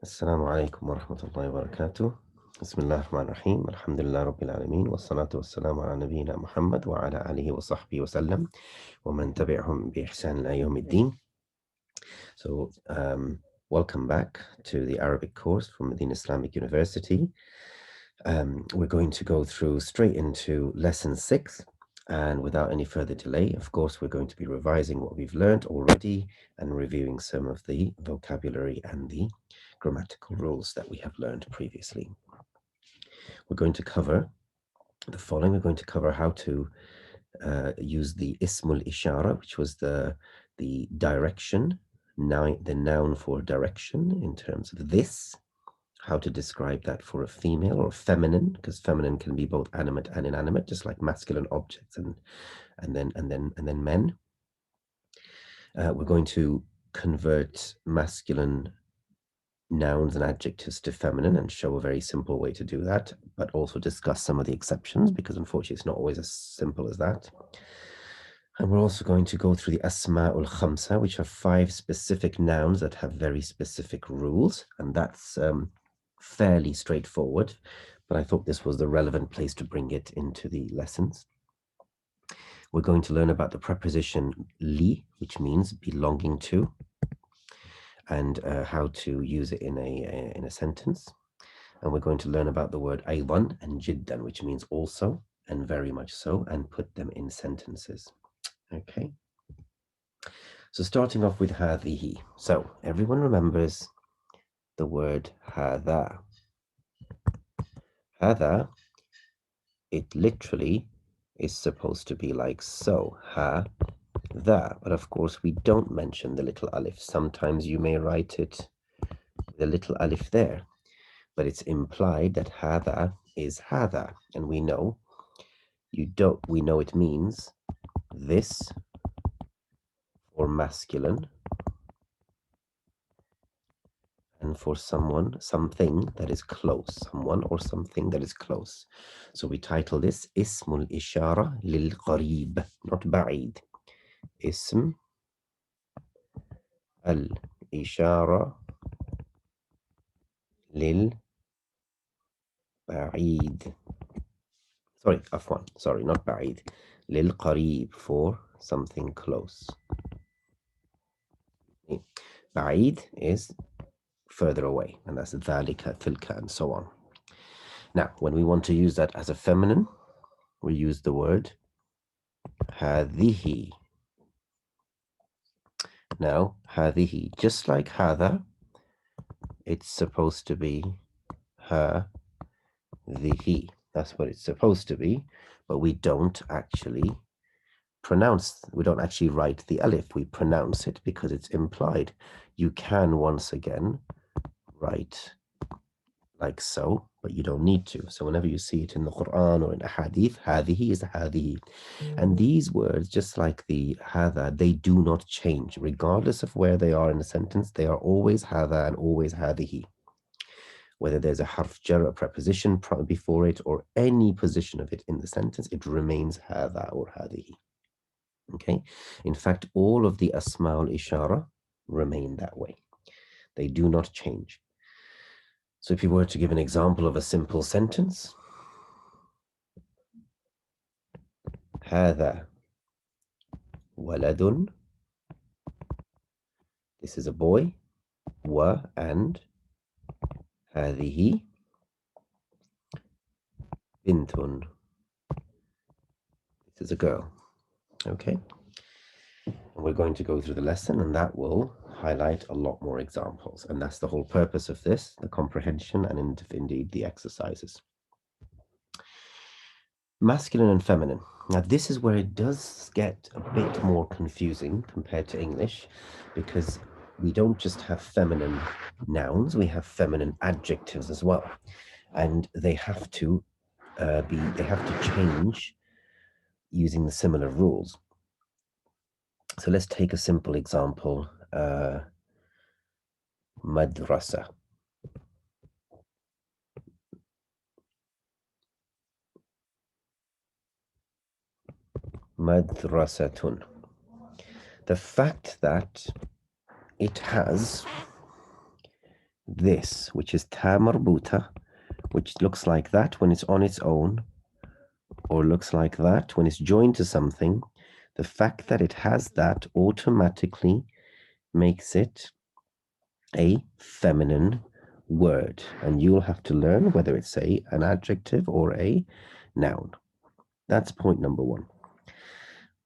السلام عليكم ورحمة الله وبركاته. بسم الله الرحمن الرحيم. الحمد لله رب العالمين والصلاة والسلام على نبينا محمد وعلى آله وصحبه وسلم ومن تبعهم بإحسان إلى يوم الدين. So, welcome back to the Arabic course from Madina Islamic University. We're going to go through straight into lesson 6. And without any further delay, of course, we're going to be revising what we've learned already and reviewing some of the vocabulary and the grammatical rules that we have learned previously. We're going to cover the following. We're going to cover how to use the ismul ishara, which was the direction, the noun for direction in terms of this, how to describe that for a female or feminine, because feminine can be both animate and inanimate, just like masculine objects and then men. We're going to convert masculine nouns and adjectives to feminine and show a very simple way to do that, but also discuss some of the exceptions, because unfortunately it's not always as simple as that. And we're also going to go through the Asma'ul Khamsa, which are 5 specific nouns that have very specific rules, and that's fairly straightforward, but I thought this was the relevant place to bring it into the lessons. We're going to learn about the preposition li, which means belonging to, and how to use it in a sentence. And we're going to learn about the word aydan and jiddan, which means also and very much so, and put them in sentences. Okay. So starting off with hadhihi. So everyone remembers the word hadha. Hadha, it literally is supposed to be like so. Ha, that. But of course, we don't mention the little alif. Sometimes you may write it with a little alif there, but it's implied that hadha is hadha, and we know it means this for masculine and for someone, something that is close, someone or something that is close. So we title this Ismul Ishara lil Qarib, not Ba'id. Ism al Ishara lil Ba'id. Sorry, Afwan. Sorry, not Ba'id. Lil Qarib, for something close. Ba'id is further away, and that's dhalika, tilka, and so on. Now, when we want to use that as a feminine, we use the word hadhihi. Now, hadhihi, just like hadha, it's supposed to be hadhihi. That's what it's supposed to be, but we don't actually write the alif. We pronounce it because it's implied. You can once again write like so, but you don't need to. So whenever you see it in the Quran or in a hadith, hadihi is hadihi. And these words, just like the hadha, they do not change. Regardless of where they are in a sentence, they are always hadha and always hadihi. Whether there's a harf jar, a preposition before it, or any position of it in the sentence, it remains hadha or hadihi. Okay? In fact, all of the asma'ul ishara remain that way. They do not change. So if you were to give an example of a simple sentence, هذا ولد, this is a boy, and هذه بنت, this is a girl. Okay, and we're going to go through the lesson, and that will highlight a lot more examples, and that's the whole purpose of this, the comprehension and indeed the exercises. Masculine and feminine. Now this is where it does get a bit more confusing compared to English, because we don't just have feminine nouns, we have feminine adjectives as well, and they have to change using the similar rules. So let's take a simple example. Madrasa. Madrasatun. The fact that it has this, which is ta marbuta, which looks like that when it's on its own, or looks like that when it's joined to something, the fact that it has that automatically makes it a feminine word. And you'll have to learn whether it's an adjective or a noun. That's point number one.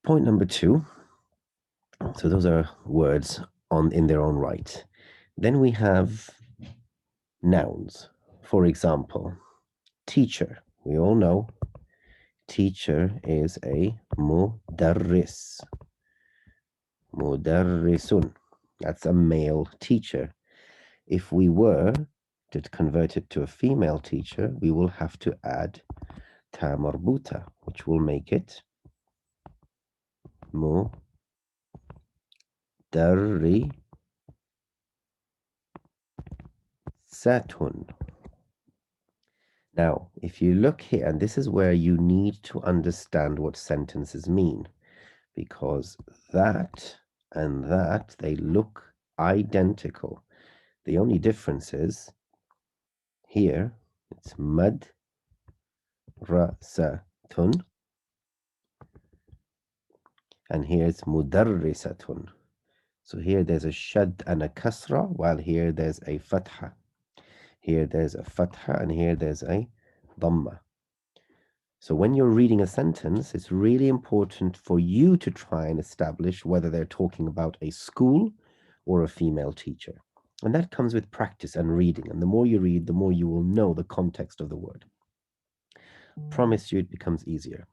Point number two, so those are words in their own right. Then we have nouns. For example, teacher. We all know teacher is a mudarris. Mudarrisun. That's a male teacher. If we were to convert it to a female teacher, we will have to add ta marbuta, which will make it mudarrisatun. Now, if you look here, and this is where you need to understand what sentences mean, because that and that, they look identical. The only difference is here, it's madrasatun, and here it's mudarrisatun. So here there's a shad and a kasra, while here there's a fatha. Here there's a fatha, and here there's a dhamma. So when you're reading a sentence, it's really important for you to try and establish whether they're talking about a school or a female teacher. And that comes with practice and reading. And the more you read, the more you will know the context of the word. Promise you, it becomes easier.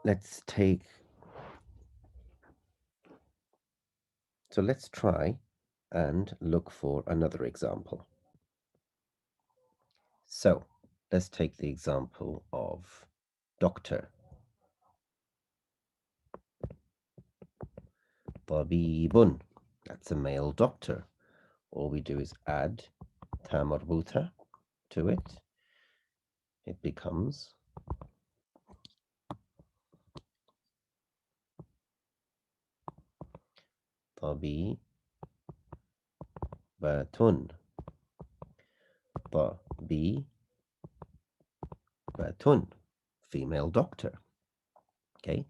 Let's try and look for another example. So let's take the example of doctor. Tabibun. That's a male doctor. All we do is add ta marbuta to it. It becomes tabibatun. Tabibatun. Female doctor. Okay,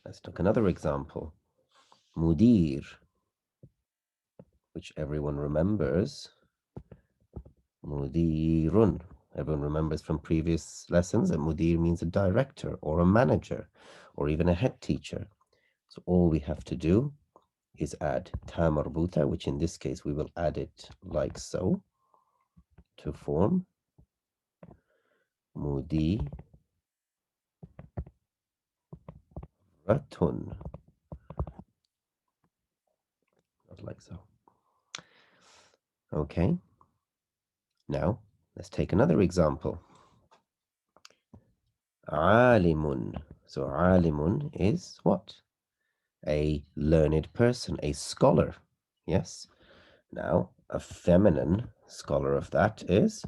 let's take another example. Mudir, which everyone remembers. Mudirun. Everyone remembers from previous lessons that mudir means a director or a manager or even a head teacher. So all we have to do is add ta marbuta, which in this case we will add it like so to form mudiratun. Not like so. Okay. Now let's take another example. Alimun. So alimun is what? A learned person, a scholar. Yes. Now, a feminine scholar of that is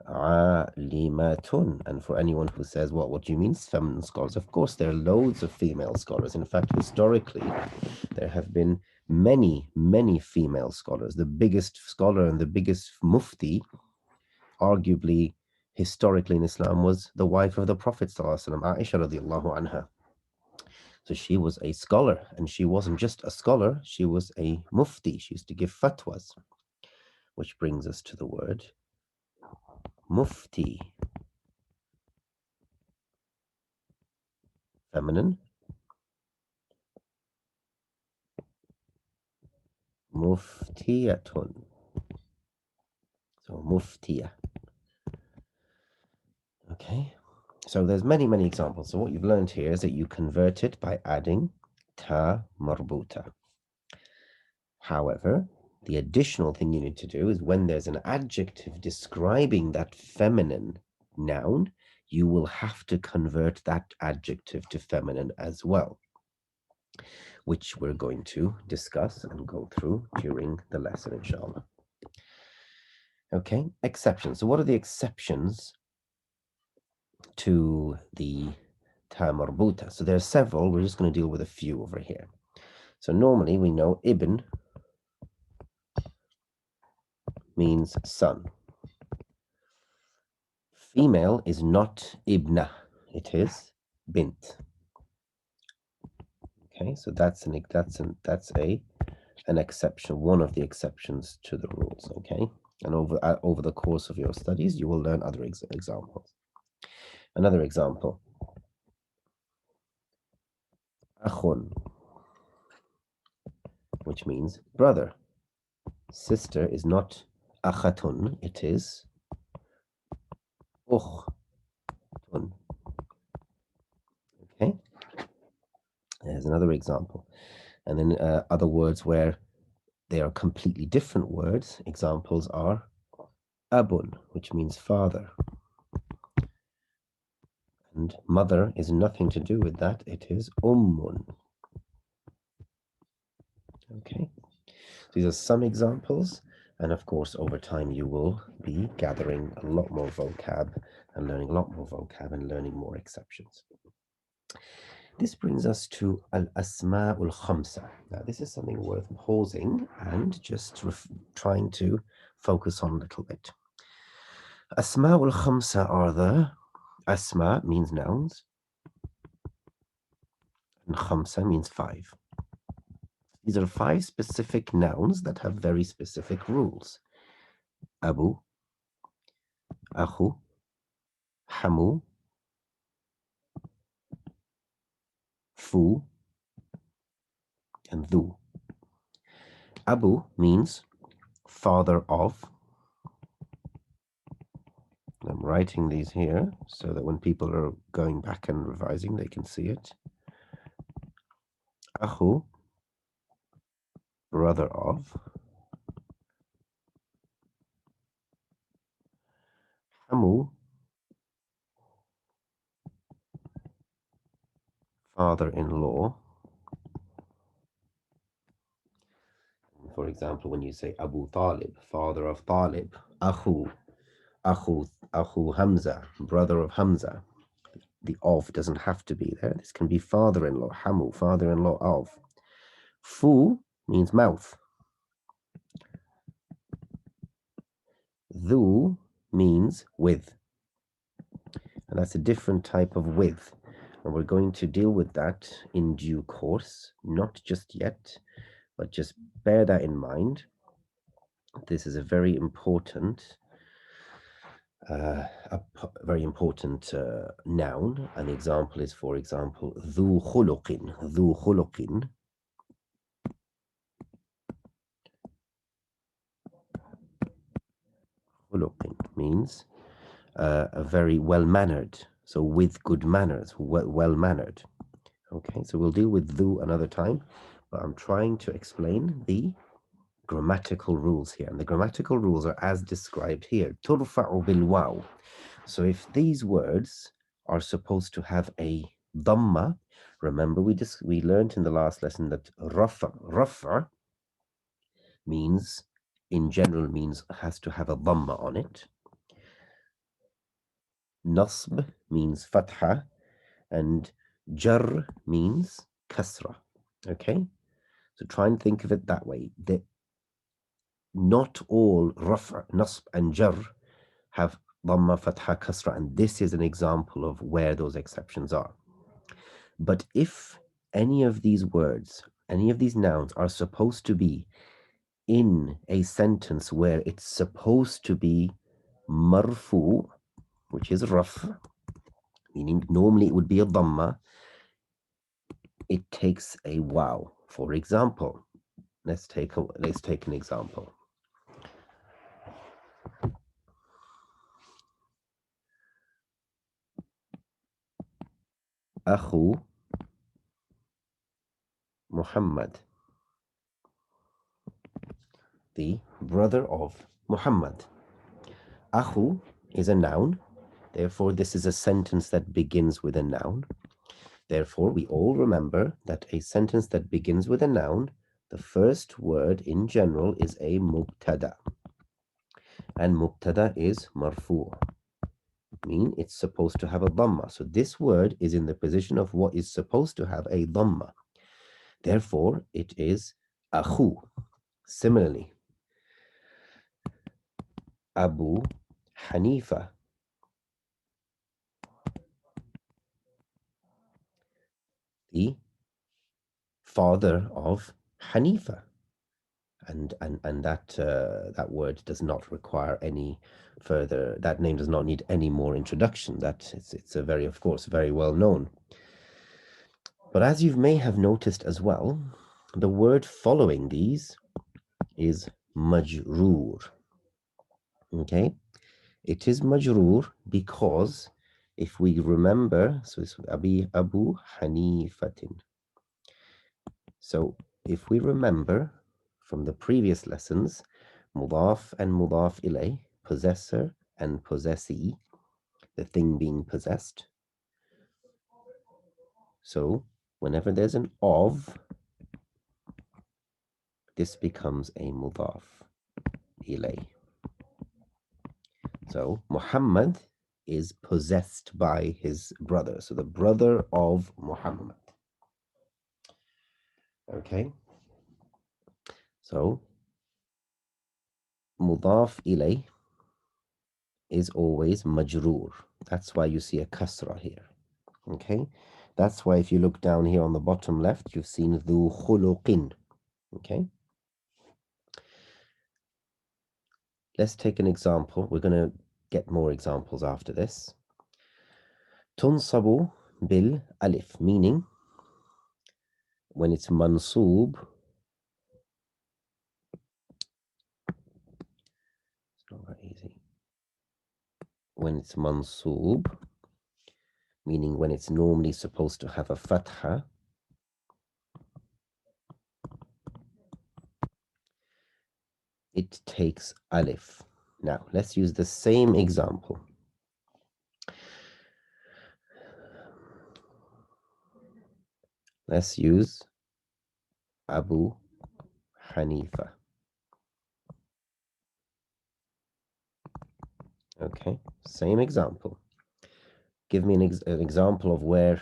alimatun. And for anyone who says, what do you mean feminine scholars? Of course, there are loads of female scholars. In fact, historically, there have been many, many female scholars. The biggest scholar and the biggest mufti, arguably, historically in Islam, was the wife of the Prophet, Aisha radiallahu anha. So she was a scholar, and she wasn't just a scholar, she was a mufti. She used to give fatwas, which brings us to the word mufti. Feminine. Muftiyatun. So muftiya. Okay. So there's many, many examples. So what you've learned here is that you convert it by adding ta marbuta. However, the additional thing you need to do is when there's an adjective describing that feminine noun, you will have to convert that adjective to feminine as well, which we're going to discuss and go through during the lesson, inshallah. Okay, exceptions. So what are the exceptions to the ta marbuta? So there are several. We're just going to deal with a few over here. So normally we know ibn means son. Female is not ibna, it is bint. Okay, so that's an exception, one of the exceptions to the rules. Okay, and over the course of your studies, you will learn other examples. Another example, akhun, which means brother. Sister is not akhatun, it is ukhtun. Okay, there's another example. And then other words where they are completely different words. Examples are abun, which means father. And mother is nothing to do with that. It is ummun. Okay, these are some examples. And of course, over time, you will be gathering a lot more vocab and learning a lot more vocab and learning more exceptions. This brings us to al-asma'ul khamsa. Now, this is something worth pausing and just trying to focus on a little bit. Asma'ul khamsa are the asma means nouns, and khamsa means 5. These are 5 specific nouns that have very specific rules. Abu, akhu, hamu, fu, and dhu. Abu means father of. I'm writing these here so that when people are going back and revising, they can see it. Akhu, brother of. Hamu, father-in-law. For example, when you say Abu Talib, father of Talib, Akhu Hamza, brother of Hamza. The of doesn't have to be there. This can be father-in-law, Hamu, father-in-law of. Fu means mouth. Dhu means with. And that's a different type of with. And we're going to deal with that in due course, not just yet, but just bear that in mind. This is a very important noun. An example is, for example, dhu khuluqin. Dhu khuluqin. Khuluqin means a very well-mannered. So with good manners, well-mannered. Okay, so we'll deal with dhu another time, but I'm trying to explain the grammatical rules here. And the grammatical rules are as described here. Turfa'u bil waw. So if these words are supposed to have a dhamma, remember we learned in the last lesson that rafa means, in general, means has to have a dhamma on it. Nasb means fatha, and jar means kasra. Okay, so try and think of it that way. That not all rafa, nasb, and jar have dhamma, fatha, kasra, and this is an example of where those exceptions are. But if any of these words, any of these nouns are supposed to be in a sentence where it's supposed to be marfu, which is raf, meaning normally it would be a dhamma, it takes a waw. For example, let's take an example. Akhu Muhammad, the brother of Muhammad. Akhu is a noun, therefore this is a sentence that begins with a noun. Therefore, we all remember that a sentence that begins with a noun, the first word in general is a mubtada. And mubtada is marfu', meaning it's supposed to have a dhamma. So this word is in the position of what is supposed to have a dhamma. Therefore, it is akhu. Similarly, Abu Hanifa, the father of Hanifa. And that word does not require any further, that name does not need any more introduction. That it's a very, of course, very well known. But as you may have noticed as well, the word following these is majroor. Okay, it is majroor because if we remember, so it's Abu Hanifatin. So if we remember from the previous lessons, mudaf and mudaf ilay, possessor and possessee, the thing being possessed. So whenever there's an of, this becomes a mudaf ilay. So Muhammad is possessed by his brother. So the brother of Muhammad. Okay. So mudaf ilay is always majroor. That's why you see a kasra here. Okay. That's why if you look down here on the bottom left, you've seen dhu khuluqin. Okay. Let's take an example. We're going to get more examples after this. Tunsabu bil alif, meaning when it's mansoob, it's not that easy. When it's mansoob, meaning when it's normally supposed to have a fatha, it takes alif. Now, let's use the same example. Let's use Abu Hanifa. Okay, same example. Give me an example of where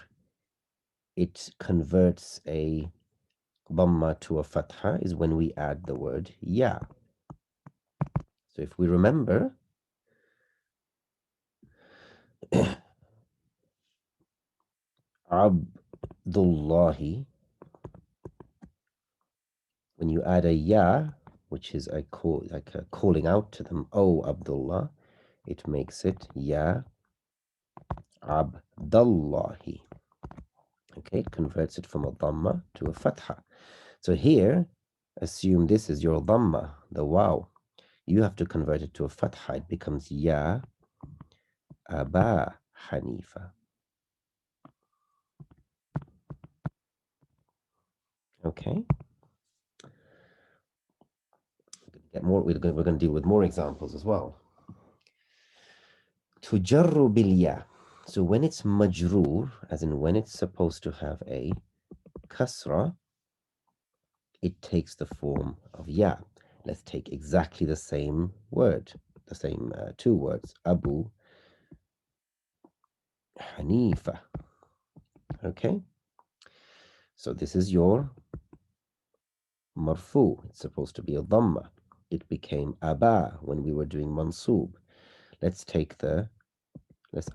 it converts a dhamma to a fatha is when we add the word ya. So if we remember, Abdullahi, when you add a ya, which is a call, like a calling out to them, oh Abdullah, it makes it ya Abdullahi. Okay, it converts it from a dhamma to a fatha. So here, assume this is your dhamma, the waw. You have to convert it to a fatha. It becomes ya Aba Hanifa. Okay. Get more. We're going to deal with more examples as well. Tujarru bil ya. So when it's majroor, as in when it's supposed to have a kasra, it takes the form of ya. Let's take exactly the same word, the same two words, Abu Hanifa. Okay. So this is your marfu. It's supposed to be a dhamma. It became aba when we were doing mansoob. Let's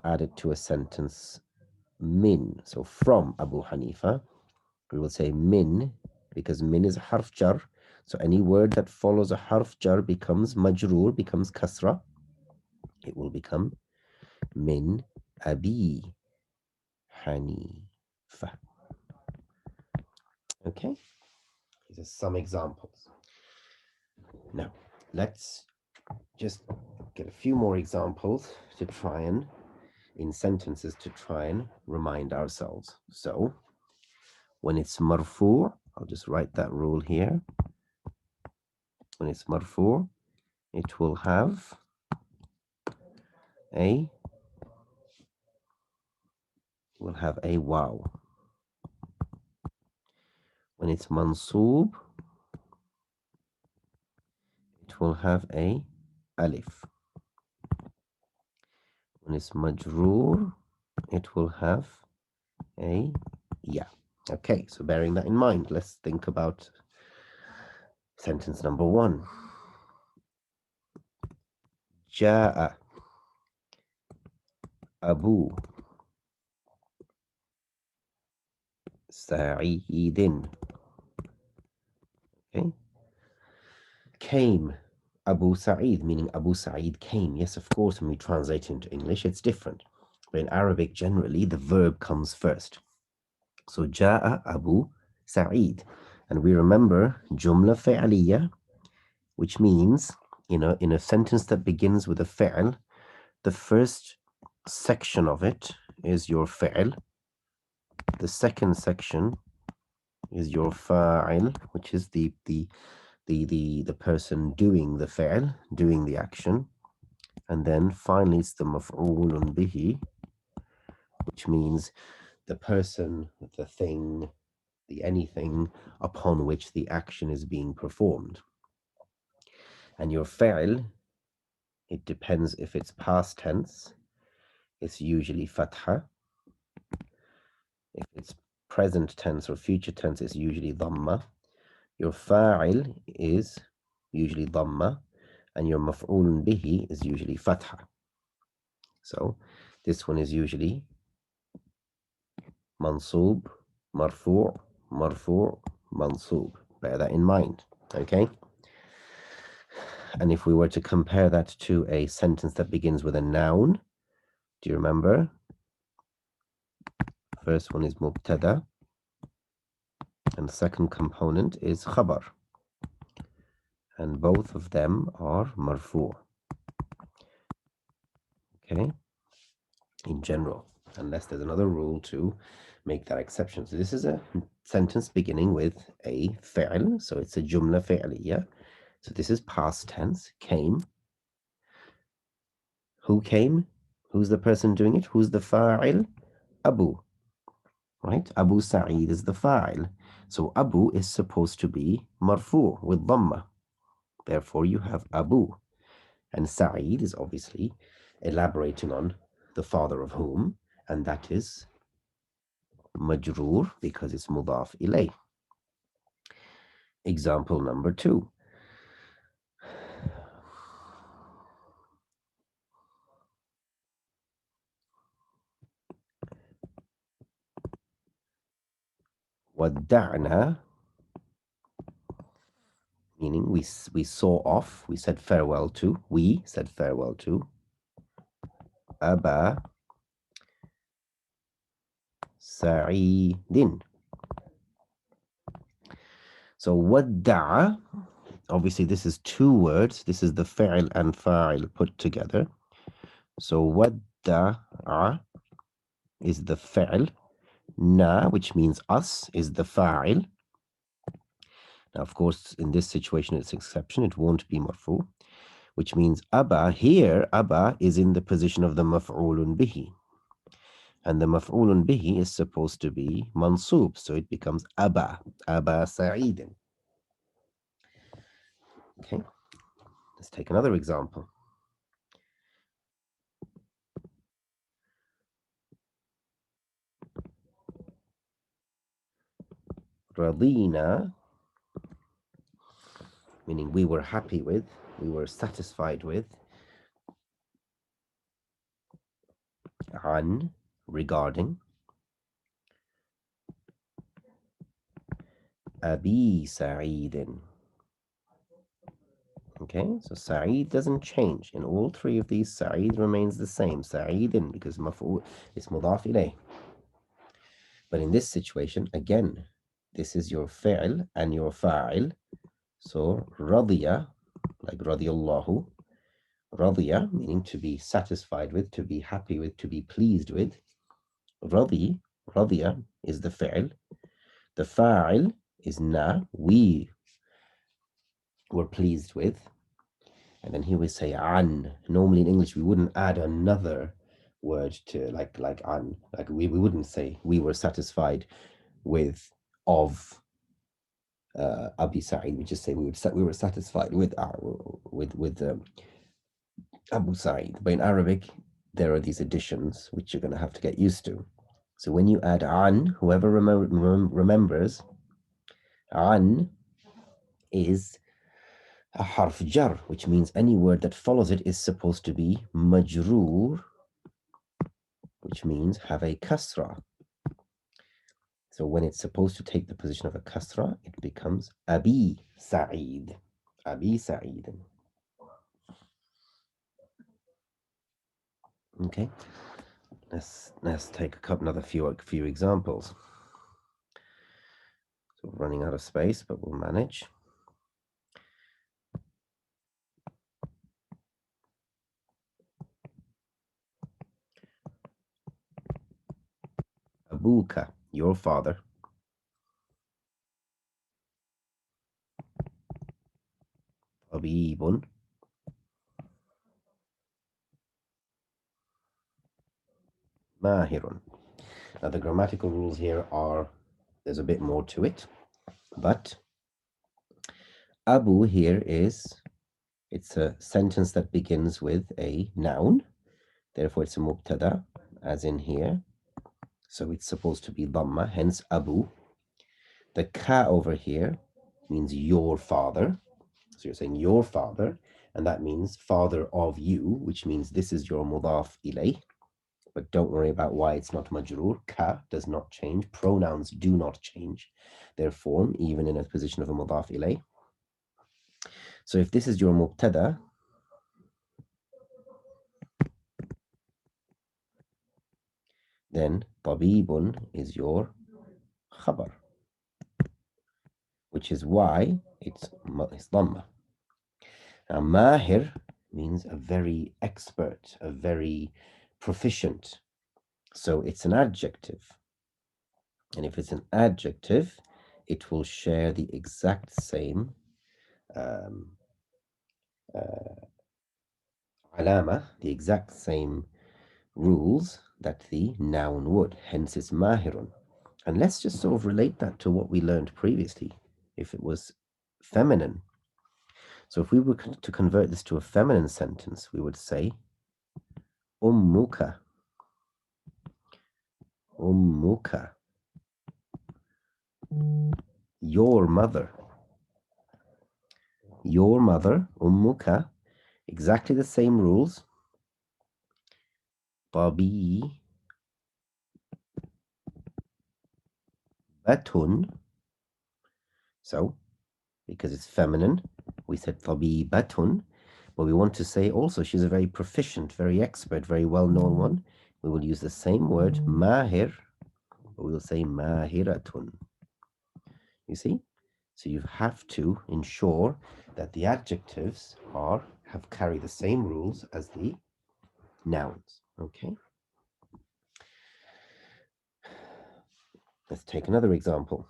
add it to a sentence min. So from Abu Hanifa, we will say min, because min is a harf jar. So any word that follows a harf jar becomes majroor, becomes kasra. It will become min abi Hanifa. Okay, these are some examples. Now, let's just get a few more examples to try and, in sentences, to try and remind ourselves. So, when it's marfu, I'll just write that rule here. When it's marfu, it will have a waw. When it's mansoob, it will have a alif. When it's majroor, it will have a ya. Okay, so bearing that in mind, let's think about sentence number 1. جاء أبو سعيد. Okay. Came Abu Sa'id, meaning Abu Sa'id came. Yes, of course, when we translate into English, it's different. But in Arabic, generally, the verb comes first. So, Ja'a Abu Sa'id. And we remember Jumla Fi'aliyya, which means, in a sentence that begins with a fi'al, the first section of it is your fi'al. The second section is your fa'il, which is the person doing the fi'al, doing the action. And then finally it's the maf'ulun bihi, which means the person, the thing, the anything upon which the action is being performed. And your fi'al, it depends if it's past tense, it's usually fatha. If it's present tense or future tense, it's usually dhamma. Your fa'il is usually dhamma, and your maf'ulun bihi is usually fatha. So this one is usually mansub, marfu', marfu', mansub. Bear that in mind, okay? And if we were to compare that to a sentence that begins with a noun, do you remember? First one is mubtada, and the second component is khabar. And both of them are marfu', okay? In general, unless there's another rule to make that exception. So this is a sentence beginning with a fi'l, so it's a jumla fi'liya. So this is past tense, came. Who came? Who's the person doing it? Who's the fa'il? Abu, right? Abu Sa'id is the fa'il. So Abu is supposed to be marfu' with dhamma. Therefore, you have Abu. And Sa'id is obviously elaborating on the father of whom, and that is majroor because it's mudaf ilay. Example number 2. Wadda'na, meaning we saw off, we said farewell to, Aba Sa'idin. So wadda'a, obviously this is two words. This is the fi'l and fa'il put together. So wadda'a is the fi'l. Na, which means us, is the fa'il. Now, of course, in this situation, it's an exception. It won't be marfu, which means aba. Here, aba is in the position of the maf'ulun bihi. And the maf'ulun bihi is supposed to be mansub. So it becomes aba Sa'idin. Okay, let's take another example. Radina, meaning we were happy with, we were satisfied with. An, regarding. Abi Sa'idin. Okay, so Sa'id doesn't change. In all three of these, Sa'id remains the same. Sa'idin, because maf'ul is mudaf ilayh. But in this situation, again, this is your fi'l and your fa'il. So radiya, like radiyallahu, radiya, meaning to be satisfied with, to be happy with, to be pleased with. Radiya is the fi'l. The fa'il is na, we were pleased with. And then here we say an. Normally in English, we wouldn't add another word to like an. Like we wouldn't say we were satisfied with of Abi Sa'id. We just say we were satisfied with Abu Sa'id. But in Arabic, there are these additions which you're going to have to get used to. So when you add an, whoever remembers, an is a harf jar, which means any word that follows it is supposed to be majroor, which means have a kasra. So when it's supposed to take the position of a kasra, it becomes Abi Sa'id. Abi Sa'id. Okay, let's take another few examples. So we're running out of space, but we'll manage. Abuka, your father. Tabibun. Mahirun. Now the grammatical rules here are, there's a bit more to it, but Abu here it's a sentence that begins with a noun, therefore it's a mubtada, as in here. So it's supposed to be dhamma, hence Abu. The ka over here means your father. So you're saying your father, and that means father of you, which means this is your mudaf ilayh. But don't worry about why it's not majroor. Ka does not change. Pronouns do not change their form, even in a position of a mudaf ilayh. So if this is your mubtada, then tabibun is your khabar, which is why it's dhamma. Now, mahir means a very expert, a very proficient. So it's an adjective. And if it's an adjective, it will share the exact same alama, the exact same rules that the noun would. Hence, it's mahirun. And let's just sort of relate that to what we learned previously. If it was feminine, so if we were to convert this to a feminine sentence, we would say ummuka, ummuka, your mother, ummuka, exactly the same rules. Babi batun. So because it's feminine, we said tabibatun, but we want to say also she's a very proficient, very expert, very well-known one. We will use the same word, mahir, but we will say mahiratun. You see? So you have to ensure that the adjectives have carry the same rules as the nouns. Okay? Let's take another example.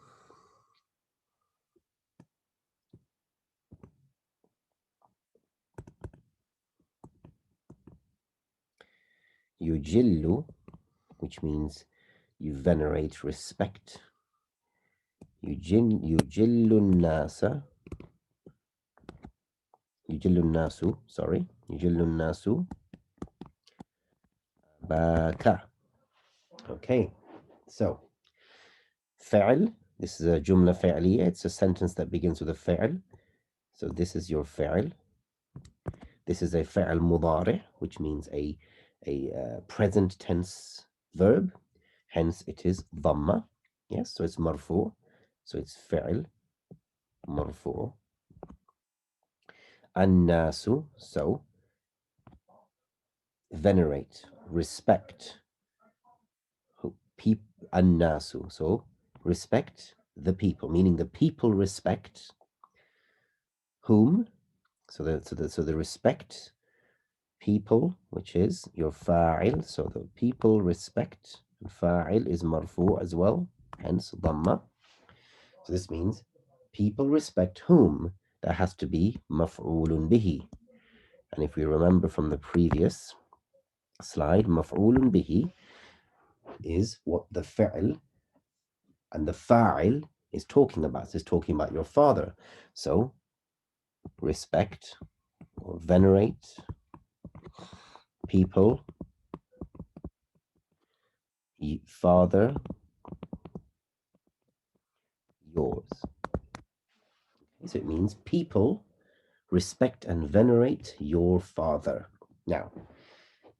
Yujillu, which means you venerate, respect. Yujillu nasa. Yujillu nasu, sorry. Yujillu nasu. Baka. Okay, so fa'al, this is a jumla fa'aliyya. It's a sentence that begins with a fa'al. So this is your fa'al. This is a fa'al mudari', which means a present tense verb. Hence, it is dhamma. Yes, so it's marfu. So it's fa'al marfu. An-nasu, so venerate, respect. An-nasu, so respect the people, meaning the people respect whom? So the respect people, which is your fa'il. So the people respect. Fa'il is marfu as well, hence dhamma. So this means people respect whom? That has to be maf'ulun bihi. And if we remember from the previous slide, maf'ulun bihi is what the fa'il and the fa'il is talking about. It's talking about your father. So respect or venerate people Father, yours. So it means people respect and venerate your father. Now,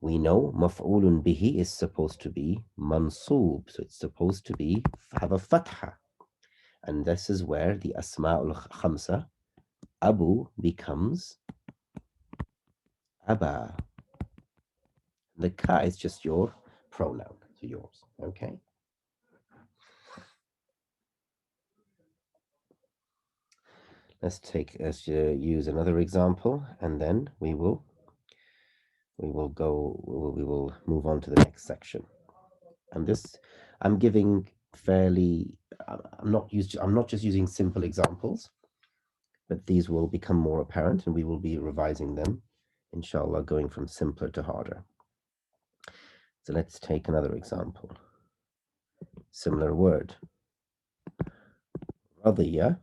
we know maf'ulun bihi is supposed to be mansoob, so it's supposed to be have a fatha. And this is where the asma'ul khamsa, abu becomes aba. The ka is just your pronoun, so yours, okay? Let's use another example, and then we will move on to the next section. And this, I'm giving fairly, I'm not just using simple examples, but these will become more apparent, and we will be revising them, inshallah, going from simpler to harder. So let's take another example. Similar word. Radiya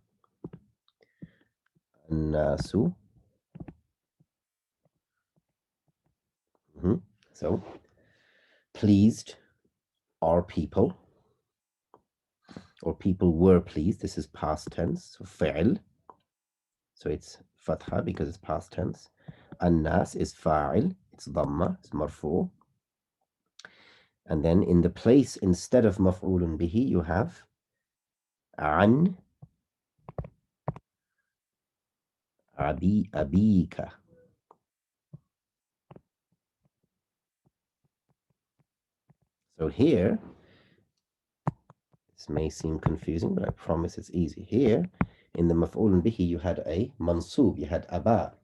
nasu. So, pleased are people, or people were pleased. This is past tense, so fi'l. So it's fatha because it's past tense. An-nas is fa'il, it's dhamma, it's marfu. And then in the place, instead of maf'ulun bihi, you have an abika. So here, this may seem confusing, but I promise it's easy. Here, in the maf'ulun bihi, you had a mansub, you had aba.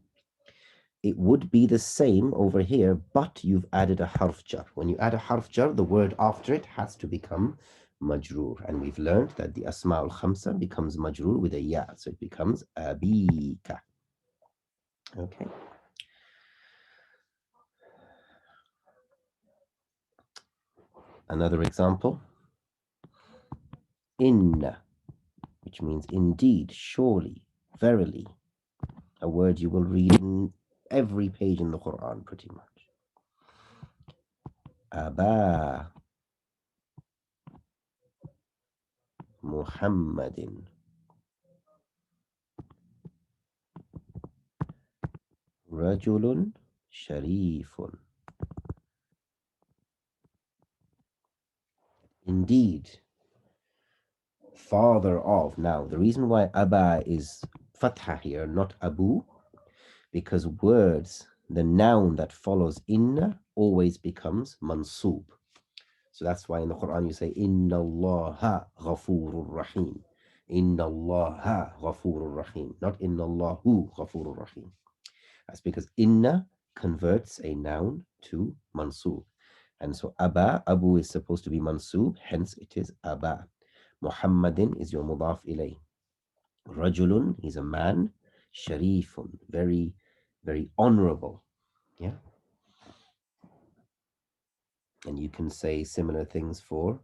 It would be the same over here, but you've added a harf jar. When you add a harf jar, the word after it has to become majroor. And we've learned that the asma'ul khamsa becomes majroor with a ya. So it becomes abika. Okay. Another example. Inna, which means indeed, surely, verily. A word you will read in every page in the Quran, pretty much. Aba Muhammadin. Rajulun Sharifun. Indeed, father of. Now, the reason why Aba is fatha here, not Abu, because words, the noun that follows inna always becomes mansub. So that's why in the Quran you say, Inna Allaha ghafurur rahim. Inna Allaha ghafurur rahim. Not Inna Allahu ghafurur rahim. That's because inna converts a noun to mansub. And so Abu is supposed to be mansub, hence it is Aba. Muhammadin is your mudaf ilay. Rajulun, he's a man. Sharifun, very, very honorable. Yeah. And you can say similar things for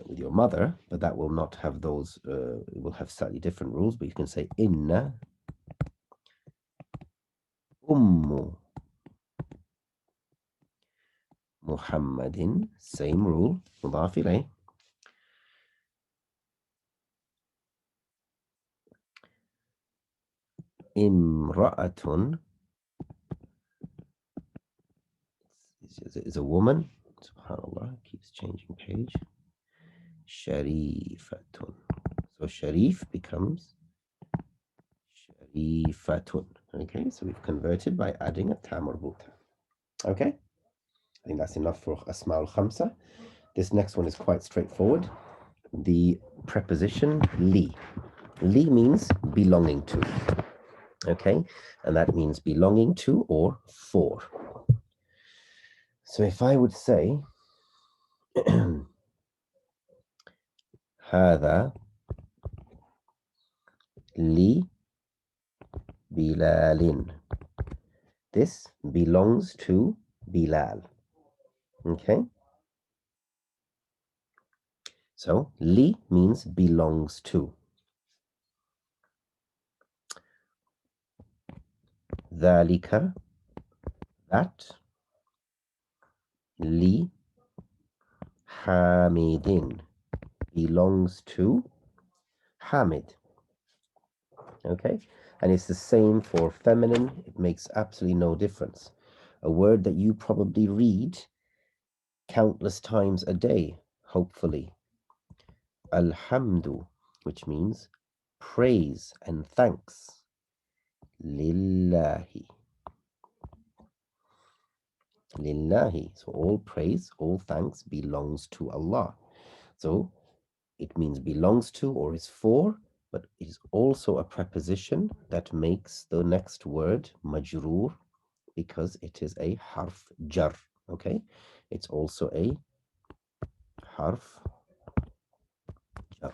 with your mother, but that will not have those, it will have slightly different rules, but you can say inna ummu Muhammadin, same rule, mudaf ilay. Imra'atun is a woman. Subhanallah, keeps changing page. Sharifatun. So Sharif becomes Sharifatun. Okay, so we've converted by adding a ta marbuta. Okay, I think that's enough for Asma'ul Khamsa. This next one is quite straightforward. The preposition li. Li means belonging to. Okay, and that means belonging to or for. So if I would say, هذا li Bilalin. This belongs to Bilal. Okay? So, li means belongs to. Dhalika, that. Li, Hamidin belongs to Hamid. Okay, and it's the same for feminine. It makes absolutely no difference. A word that you probably read countless times a day, hopefully. Alhamdu, which means praise and thanks. Lillahi. Lillahi. So all praise, all thanks belongs to Allah. So it means belongs to or is for, but it is also a preposition that makes the next word majroor because it is a harf jar. Okay, it's also a harf jar.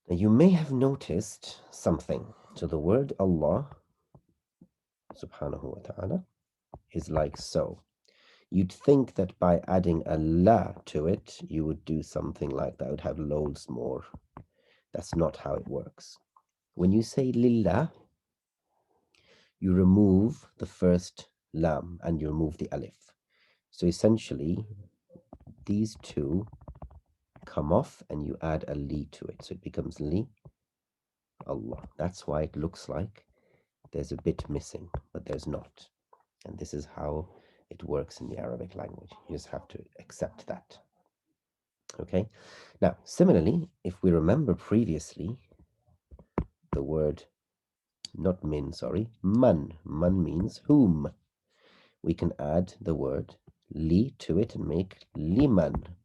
Now you may have noticed something. So the word Allah subhanahu wa ta'ala is like so. You'd think that by adding a la to it, you would do something like that, would have loads more. That's not how it works. When you say lillah, you remove the first lam and you remove the alif. So essentially, these two come off and you add a li to it. So it becomes li Allah. That's why it looks like there's a bit missing, but there's not. And this is how it works in the Arabic language. You just have to accept that. Okay. Now, similarly, if we remember previously, the word, not min, sorry, man. Man means whom. We can add the word li to it and make liman,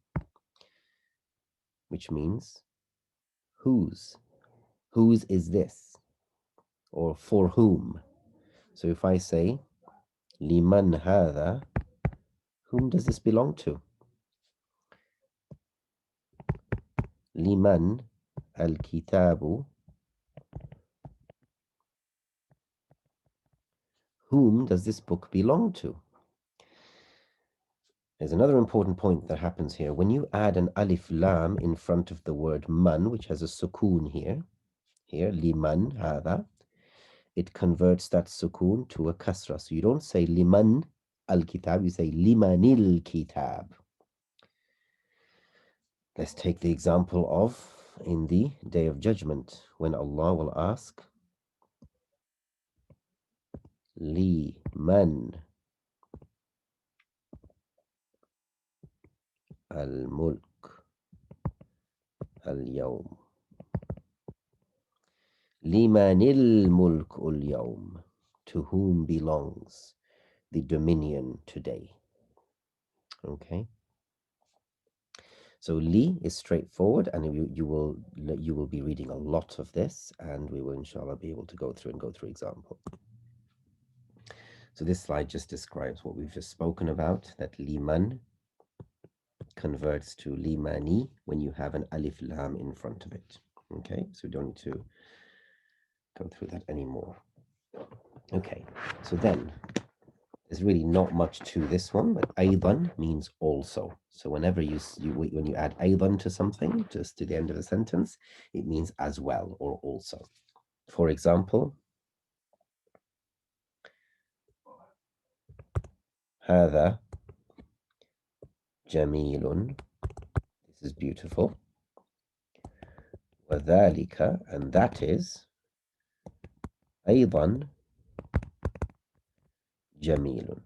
which means whose. Whose is this? Or for whom. So if I say liman hadha, whom does this belong to? Liman al-kitabu. Whom does this book belong to? There's another important point that happens here. When you add an alif lam in front of the word man, which has a sukoon here, liman hadha, it converts that sukoon to a kasra. So you don't say liman al-kitab, you say limanil kitab. Let's take the example of in the Day of Judgment, when Allah will ask, liman al-mulk al-yawm. Limanil mulk al-yawm. To whom belongs the dominion today? Okay. So li is straightforward, and you will be reading a lot of this, and we will inshallah be able to go through examples. So this slide just describes what we've just spoken about, that liman converts to limani when you have an alif lam in front of it. Okay, so we don't need to go through that anymore. Okay, so then there's really not much to this one, but aydan means also. So whenever when you add aydan to something, just to the end of a sentence, it means as well or also. For example, هذا جميل. This is beautiful. وذلك, and that is أيضا جميل.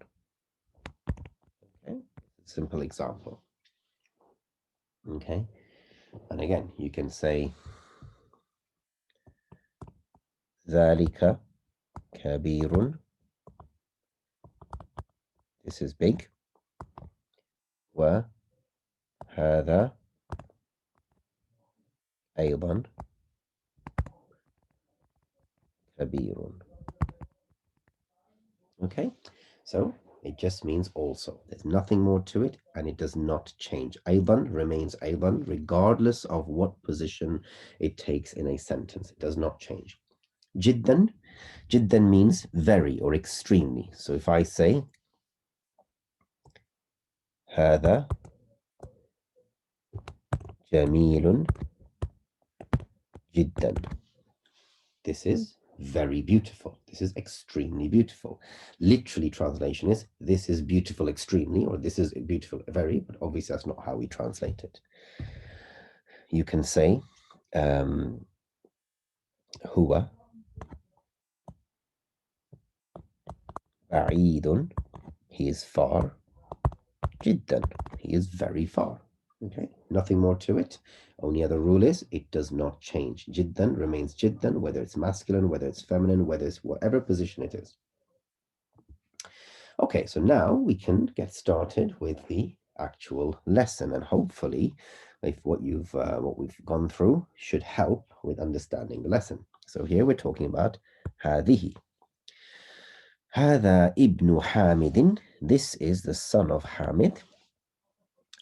Okay, simple example. Okay, and again, you can say ذلك كبير. This is big. وهذا أيضا كبير. Okay, so it just means also. There's nothing more to it, and it does not change. Aydan remains aydan regardless of what position it takes in a sentence. It does not change. Jiddan. Jiddan means very or extremely. So if I say هذا جميل جدا. This is very beautiful. This is extremely beautiful. Literally translation is this is beautiful extremely, or this is beautiful very, but obviously that's not how we translate it. You can say huwa ba'idun, he is far, jiddan, he is very far. Okay, nothing more to it. Only other rule is it does not change. Jiddan remains jiddan, whether it's masculine, whether it's feminine, whether it's whatever position it is. Okay, so now we can get started with the actual lesson, and hopefully, if what we've gone through should help with understanding the lesson. So here we're talking about هذه. هذا ابن حامد. This is the son of Hamid.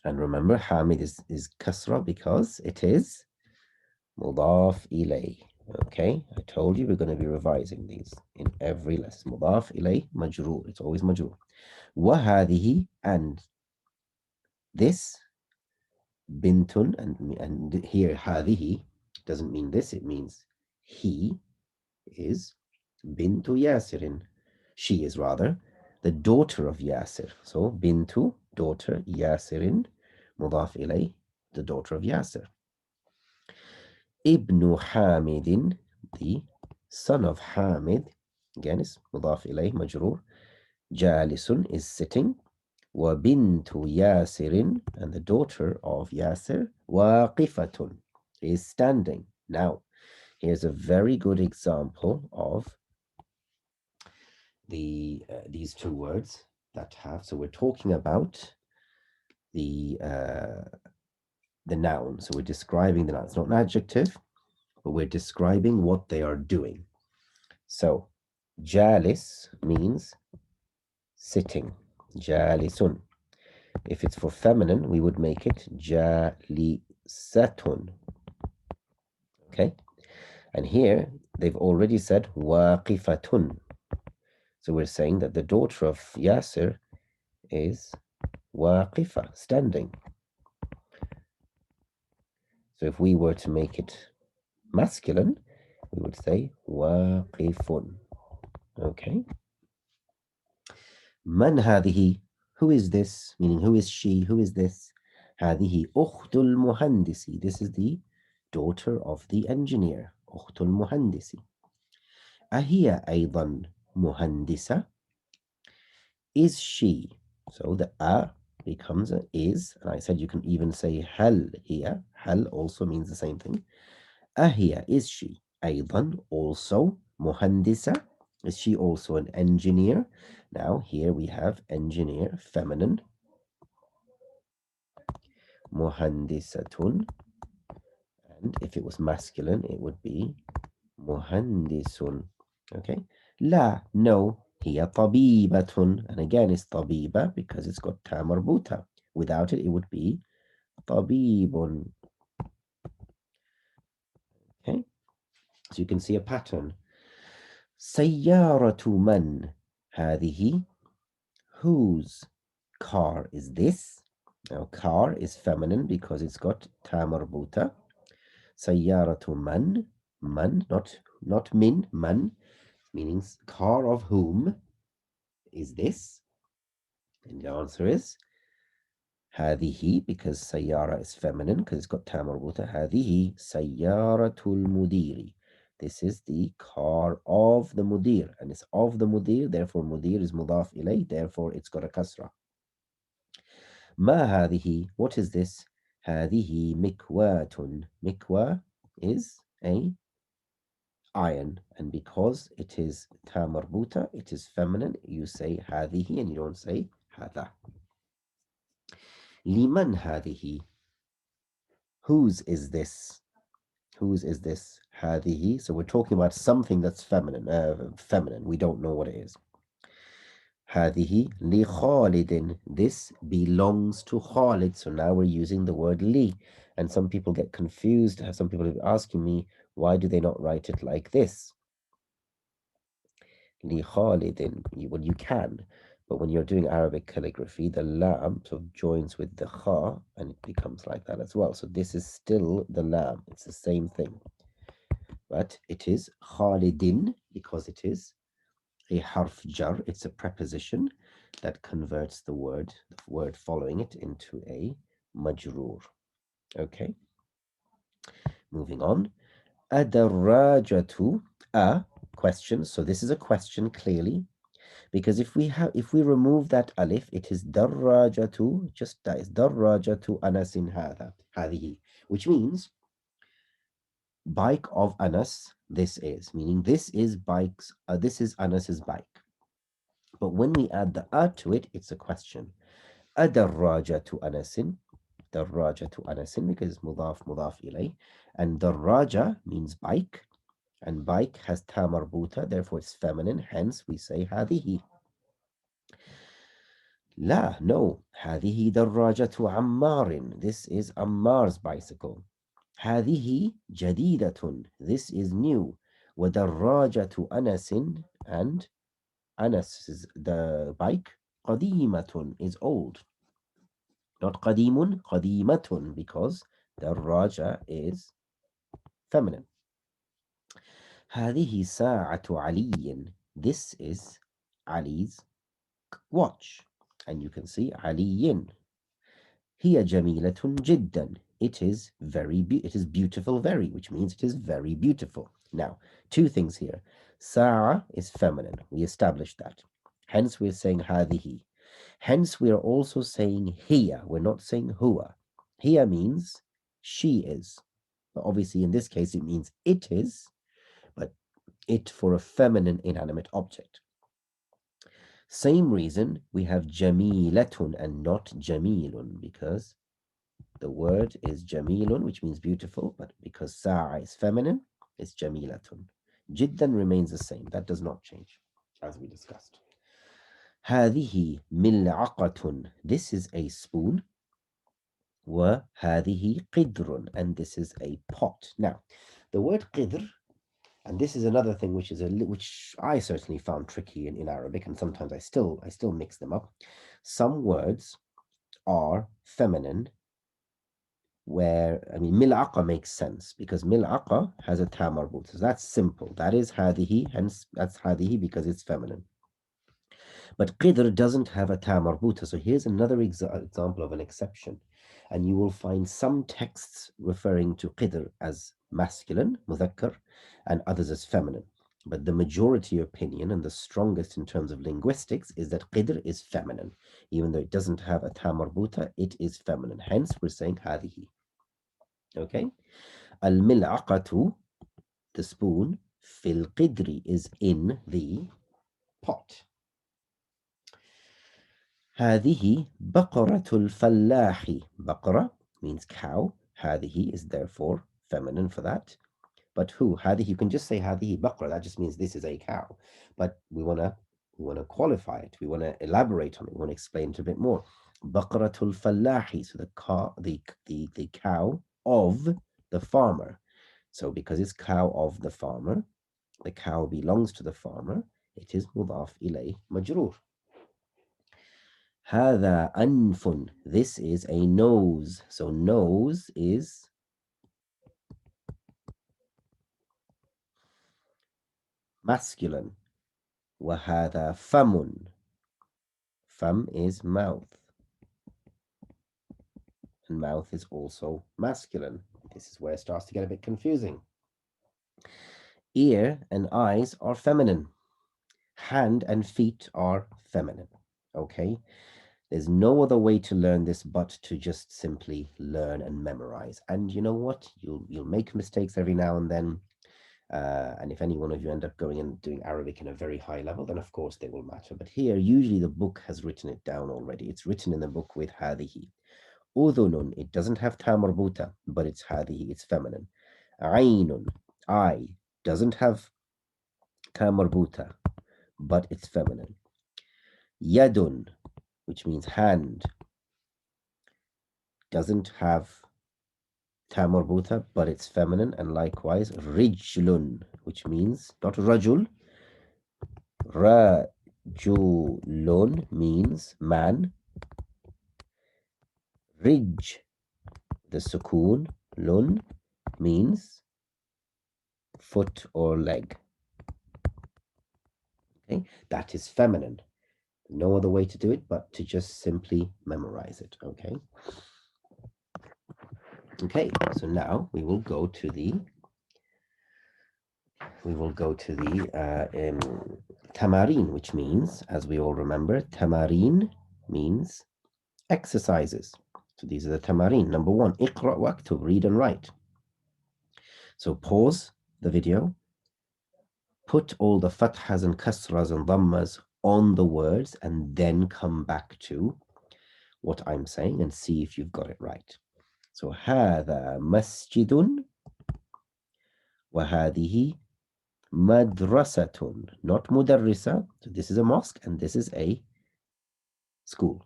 And remember, Hamid is kasra because it is mudaf ilay. Okay, I told you we're going to be revising these in every lesson. Mudaf ilay, majroor. It's always majroor. وهذه, and this, bintun, and here هذه doesn't mean this, it means he is bintu Yasirin. She is rather the daughter of Yasir. So bintu, daughter, Yasirin, mudaf ilay, the daughter of Yasir. Ibnu Hamidin, the son of Hamid, again is mudaf ilay, majroor. Jalisun is sitting. وبنت ياسر, and the daughter of Yasir, واقفة, is standing. Now, here's a very good example of these two words that have. So we're talking about the noun. So we're describing the noun. It's not an adjective, but we're describing what they are doing. So jalis means sitting. Jalisun. If it's for feminine, we would make it jalisatun. Okay? And here, they've already said waqifatun. So we're saying that the daughter of Yasir is waqifa, standing. So if we were to make it masculine, we would say waqifun. Okay? Man hadihi? Who is this? Meaning, who is she? Who is this? هذه أخت المهندس. This is the daughter of the engineer. أخت المهندس. أهي أيضا مهندسة? Is she? So the a becomes a is, and I said you can even say هل here. هل also means the same thing. أهي, is she? أيضا, also. مهندسة, is she also an engineer? Now here we have engineer, feminine. مهندسة, and if it was masculine, it would be مهندس. Okay. لا, no. هي طبيبة, and again it's طبيبة because it's got ta marbuta. Without it, it would be طبيب. Okay. So you can see a pattern. سيارة من هذه? Whose car is this? Now car is feminine because it's got ta marbuta. سيارة man, not min, man, meaning car of whom is this? And the answer is هذه, because سيارة is feminine because it's got ta marbuta. هذه سيارة المدير. This is the car of the mudir, and it's of the mudir, therefore mudir is mudaf ilay, therefore it's got a kasra. ما هذه? What is this? هذه مكواة. مكواة is a iron, and because it is ta marbuta, it is feminine, you say هذه and you don't say هذا. لمن هذه? Whose is this? Whose is this? هذه. So we're talking about something that's feminine. Feminine. We don't know what it is. هذه لخالد. This belongs to Khalid. So now we're using the word li. And some people get confused. Some people are asking me, why do they not write it like this? لخالد. Well, you can. But when you're doing Arabic calligraphy, the lam sort of joins with the kha, and it becomes like that as well. So this is still the lam. It's the same thing. but it is khalidin because it is a harf jar. It's a preposition that converts the word following it into a majroor. Okay, moving on. Adarrajatu, a question. So this is a question clearly, because if we remove that alif, it is darrajatu, just that is darrajatu anasin hadihi, which means bike of Anas. This is meaning this is Anas's bike. But when we add the a to it, it's a question. Adarrajatu anasin, darrajatu anasin, because it's mudaf ilay, and darraja means bike, and bike has ta marbuta, therefore it's feminine, hence we say hadihi. La, no, هذه دراجة عمار. This is Ammar's bicycle. هذه جديدة. This is new. ودراجة أنس, and Anas, the bike, قديمة, is old. Not قديم, قديمة, because دراجة is feminine. هذه ساعة علي. This is Ali's watch. And you can see علي. هي جميلة جدا. It is beautiful very, which means it is very beautiful. Now, two things here. Sa'a is feminine. We established that. Hence, we're saying هذه. Hence, we are also saying hiya. We're not saying huwa. Hiya means she is. But obviously, in this case, it means it is, but it for a feminine inanimate object. Same reason we have jamilatun and not jamilun, because the word is jamilun, which means beautiful, but because sa'a is feminine, it's jamilatun. Jiddan remains the same. That does not change, as we discussed. هذه ملعقة. This is a spoon. وهذه قدر. And this is a pot. Now, the word qidr, and this is another thing which I certainly found tricky in Arabic, and sometimes I still mix them up. Some words are feminine, where, I mean, mil'aqa makes sense because mil'aqa has a ta marbut. So that's simple. That is hadihi, hence that's hadihi because it's feminine. But qidr doesn't have a ta marbuta. So here's another example of an exception. And you will find some texts referring to qidr as masculine, mudhakkar, and others as feminine. But the majority opinion and the strongest in terms of linguistics is that qidr is feminine. Even though it doesn't have a ta marbuta, it is feminine. Hence, we're saying hadihi. Okay? Al-mil'aqatu, the spoon, fil qidri, is in the pot. هذه بقرة الفلاح. بقرة means cow. هذه is therefore feminine for that. But who? هذه, you can just say هذه بقرة. That just means this is a cow. But we wanna qualify it. We wanna elaborate on it. We wanna explain it a bit more. بقرة الفلاح. So the cow of the farmer. So because it's cow of the farmer, the cow belongs to the farmer, it is مضاف إليه مجرور. هذا أنف. This is a nose. So nose is masculine. وهذا فم. Fam is mouth. And mouth is also masculine. This is where it starts to get a bit confusing. Ear and eyes are feminine. Hand and feet are feminine. Okay? There's no other way to learn this but to just simply learn and memorize. And you know what? You'll make mistakes every now and then. And if any one of you end up going and doing Arabic in a very high level, then of course they will matter. But here, usually the book has written it down already. It's written in the book with hadihi. Udhunun, it doesn't have ta marbuta, but it's hadihi, it's feminine. Ainun, eye, doesn't have ta marbuta, but it's feminine. Yadun, which means hand, doesn't have ta marbuta, but it's feminine. And likewise, rijlun, which means not rajul. Rajulun means man. Rij, the sukoon, lun means foot or leg. Okay, that is feminine. No other way to do it but to just simply memorize it. Okay. Okay, so now we will go to the tamarin, which means, as we all remember, tamarin means exercises. So these are the tamarin. Number one, iqra waktub, read and write. So pause the video, put all the fathas and kasras and dhammas on the words, and then come back to what I'm saying and see if you've got it right. So هذا مسجد وهذه مدرسة, not مدرسة. So this is a mosque and this is a school.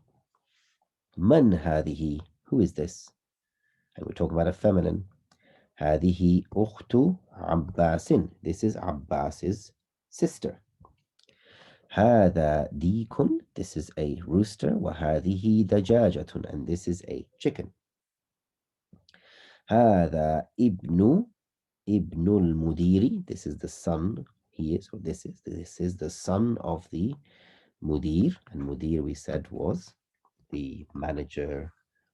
من هذه? Who is this? And we're talking about a feminine. هذه أخت عباس. This is Abbas's sister. هذا ديك. This is a rooster. وهذه دجاجة. And this is a chicken. هذا ابن المدير. This is the son. He is, or this is the son of the mudir. And mudir, we said, was the manager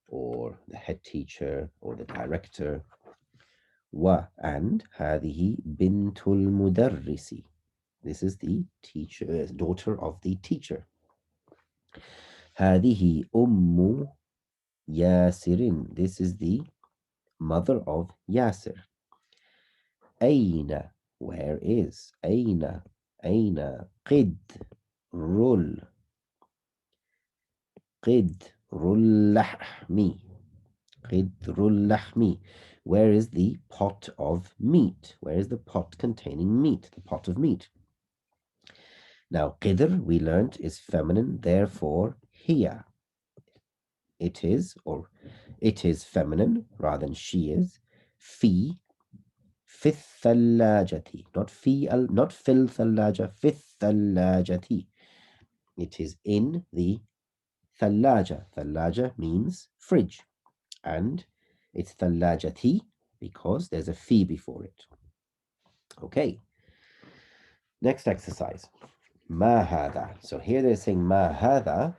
or the head teacher or the director. And هذه بنت المدرس. This is the teacher, daughter of the teacher. هذه أم ياسر. This is the mother of Yasir. أين? Where is? أين قدر اللحم. قدر اللحم. Where is the pot of meat? Where is the pot containing meat? The pot of meat. Now, qidr, we learned, is feminine, therefore, hiya. It is feminine rather than she is. Fi الثلاجة. Not في الثلاجة, في الثلاجة. It is in the ثلاجة. ثلاجة means fridge. And it's ثلاجتي because there's a fi before it. Okay. Next exercise. ما هذا. So here they're saying ما هذا,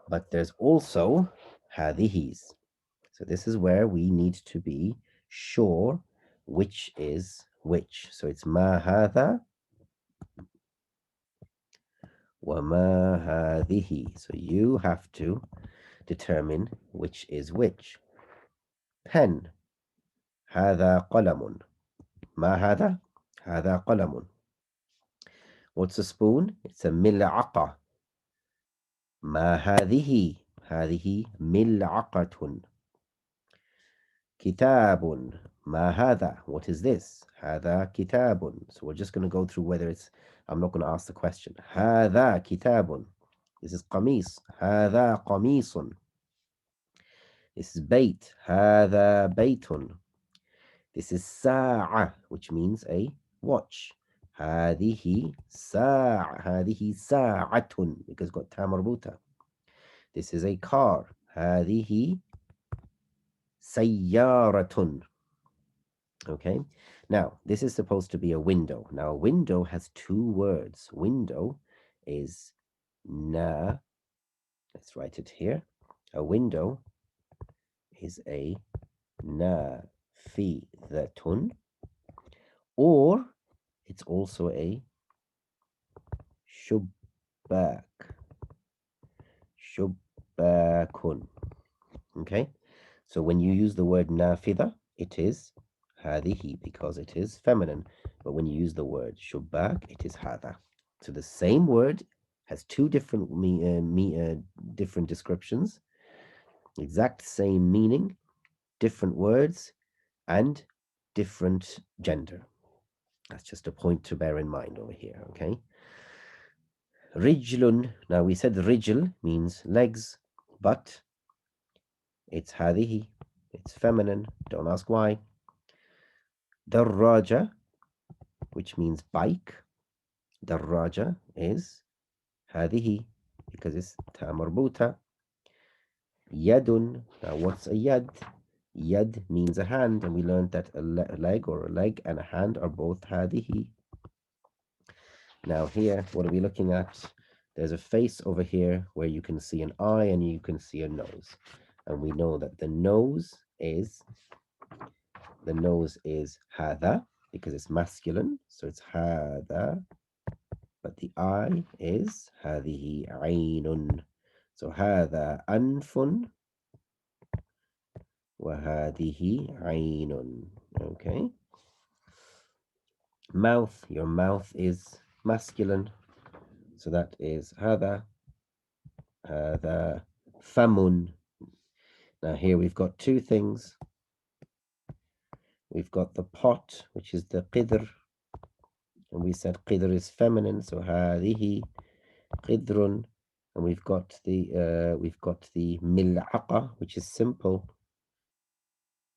but there's also هذه's. So this is where we need to be sure which is which. So it's ما هذا وما هذه. So you have to determine which is which. Pen. هذا قلم. ما هذا? هذا قلم. What's a spoon? It's a ملعقة. ما هذه؟ هذه ملعقة. كتاب. ما هذا? What is this? هذا كتاب. So we're just going to go through whether it's, I'm not going to ask the question. هذا كتاب. This is قميص. هذا قميص. This is بيت. هذا بيت. This is ساعة, which means a watch. هذه ساعة. هذه ساعة because got تا مربوطة. This is a car. هذه سيارة. Okay. Now, this is supposed to be a window. Now, a window has two words. Window is na. Let's write it here. A window is a nafidatun, or it's also a shubbak. Shubbakun. Okay. So when you use the word nafida, it is hadihi because it is feminine. But when you use the word shubbak, it is hada. So the same word has two different different descriptions, exact same meaning, different words, and different gender. That's just a point to bear in mind over here, okay? Rijlun. Now we said rijl means legs, but it's hadihi. It's feminine. Don't ask why. Darraja, which means bike. Darraja is hadihi because it's ta marbuta. Yadun. Now what's a yad? Yad means a hand, and we learned that a leg or a leg and a hand are both hadihi. Now here, what are we looking at? There's a face over here where you can see an eye and you can see a nose. And we know that the nose is hada because it's masculine, so it's hada. But the eye is hadihi aynun. So hada anfun wa hadihi aynun. Okay. Mouth, your mouth is masculine, so that is hada famun. Now here we've got two things. We've got the pot, which is the qidr, and we said qidr is feminine, so hadihi qidrun. And we've got the mil'aqa, which is simple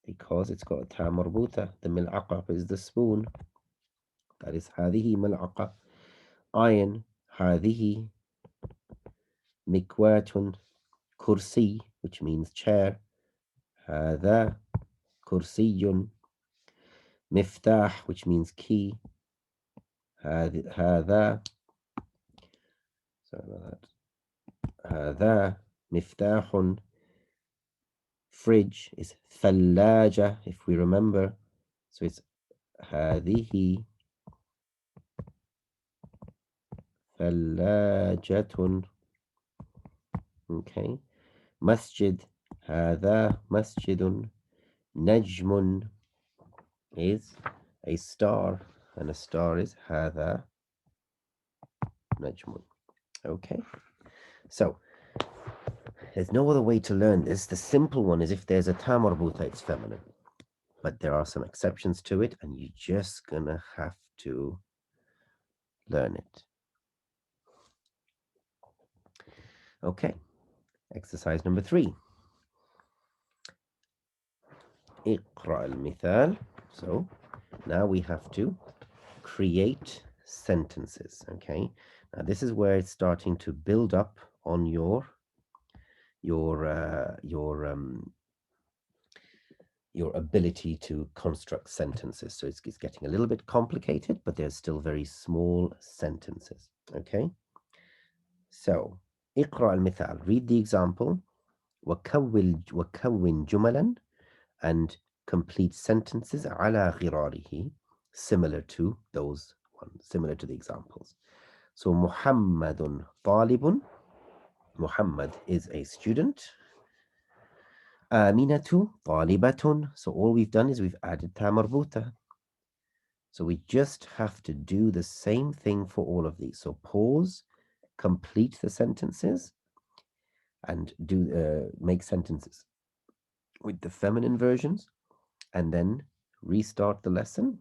because it's got a ta marbuta. The mil'aqa is the spoon. That is hadihi mil'aqa. Iron, hadihi mikwatun. Kursi, which means chair. هذا كرسي. Miftah, which means key. هذا sorry about that. هذا مفتاح. Fridge is ثلاجة, if we remember. So it's هذه ثلاجة. Okay. Masjid. هذا مسجد. نجم is a star, and a star is هذا نجم. Okay. So there's no other way to learn this. The simple one is if there's a ta marbuta, it's feminine. But there are some exceptions to it, and you're just gonna have to learn it. Okay. Exercise number 3. اقرأ المثال. So now we have to create sentences. Okay. Now this is where it's starting to build up on your ability to construct sentences. So it's getting a little bit complicated, but they're still very small sentences. Okay. So اقرأ المثال. Read the example. وكون جملا, and complete sentences على غراره, similar to those ones, similar to the examples. So محمد طالب. Muhammad is a student. آمنة طالبة. So all we've done is we've added ta marbuta. So we just have to do the same thing for all of these. So pause, complete the sentences, and make sentences with the feminine versions, and then restart the lesson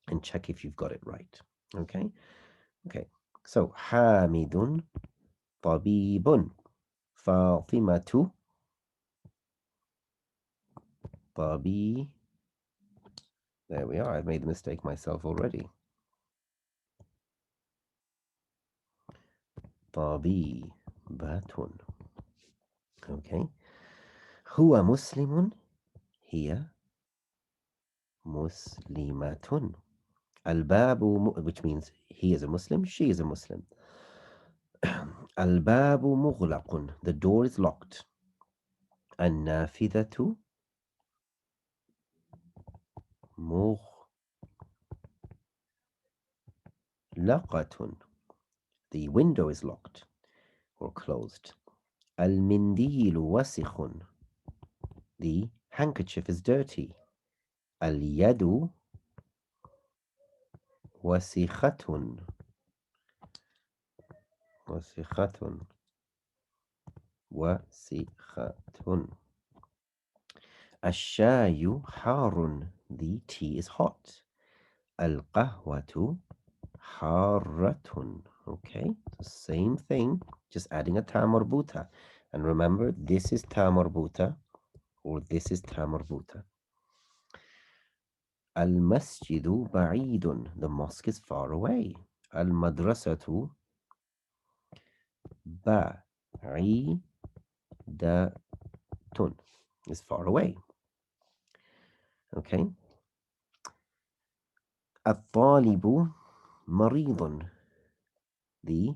and check if you've got it right. Okay. So Hamidun طبيب. فاطمة طبي. There we are. I've made the mistake myself already. طبيبة. Okay. هو مسلم. هي مسلمة. الباب, which means he is a Muslim, she is a Muslim. الباب مغلق. The door is locked. النافذة مغلقة. The window is locked or closed. المنديل وسخ. The handkerchief is dirty. اليد وسخة. وسخة. الشاي حار. The tea is hot. القهوة حارة. Okay, so same thing, just adding a ta marbuta. And remember, this is ta marbuta, or this is ta marbuta. المسجد بعيد. The mosque is far away. المدرسة بعيدة is far away. Okay. الطالب مريض. The